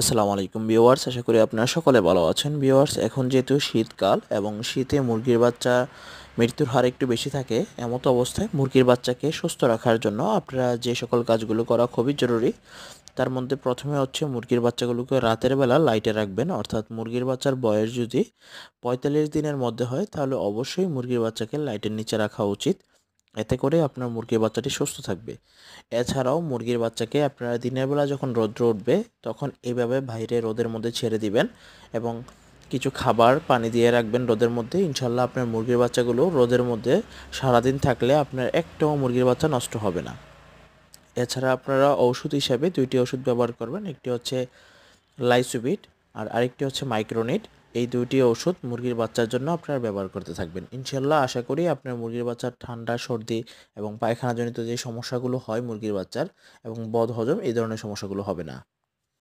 আসসালামু আলাইকুম ভিউয়ার্স, আশা করি আপনারা সকলে ভালো আছেন। ভিউয়ার্স, এখন যেহেতু শীতকাল এবং শীতে মুরগির বাচ্চা মৃত্যুর হার একটু বেশি থাকে, এমত অবস্থায় মুরগির বাচ্চাকে সুস্থ রাখার জন্য আপনারা যে সকল কাজগুলো করা খুবই জরুরি, তার মধ্যে প্রথমে হচ্ছে মুরগির বাচ্চাগুলোকে রাতের বেলা লাইটে রাখবেন। অর্থাৎ মুরগির বাচ্চার বয়স যদি 45 দিনের মধ্যে হয় তাহলে অবশ্যই মুরগির বাচ্চাকে লাইটের নিচে রাখা উচিত। এতে করে আপনার মুরগির বাচ্চাটি সুস্থ থাকবে। এছাড়াও মুরগির বাচ্চাকে আপনারা দিনের বেলা যখন রৌদ্র উঠবে তখন এইভাবে বাইরে রোদের মধ্যে ছেড়ে দিবেন এবং কিছু খাবার পানি দিয়ে রাখবেন রোদের মধ্যে। ইনশাল্লাহ আপনার মুরগির বাচ্চাগুলো রোদের মধ্যে সারাদিন থাকলে আপনার একটাও মুরগির বাচ্চা নষ্ট হবে না। এছাড়া আপনারা ঔষধ হিসাবে দুইটি ওষুধ ব্যবহার করবেন, একটি হচ্ছে লাইসোভিট আর আরেকটি হচ্ছে মাইক্রোনিট। এই দুইটি ওষুধ মুরগির বাচ্চার জন্য আপনারা ব্যবহার করতে থাকবেন। ইনশাল্লাহ আশা করি আপনার মুরগির বাচ্চার ঠান্ডা, সর্দি এবং পায়খানাজনিত যে সমস্যাগুলো হয় মুরগির বাচ্চার এবং বদহজম, এই ধরনের সমস্যাগুলো হবে না।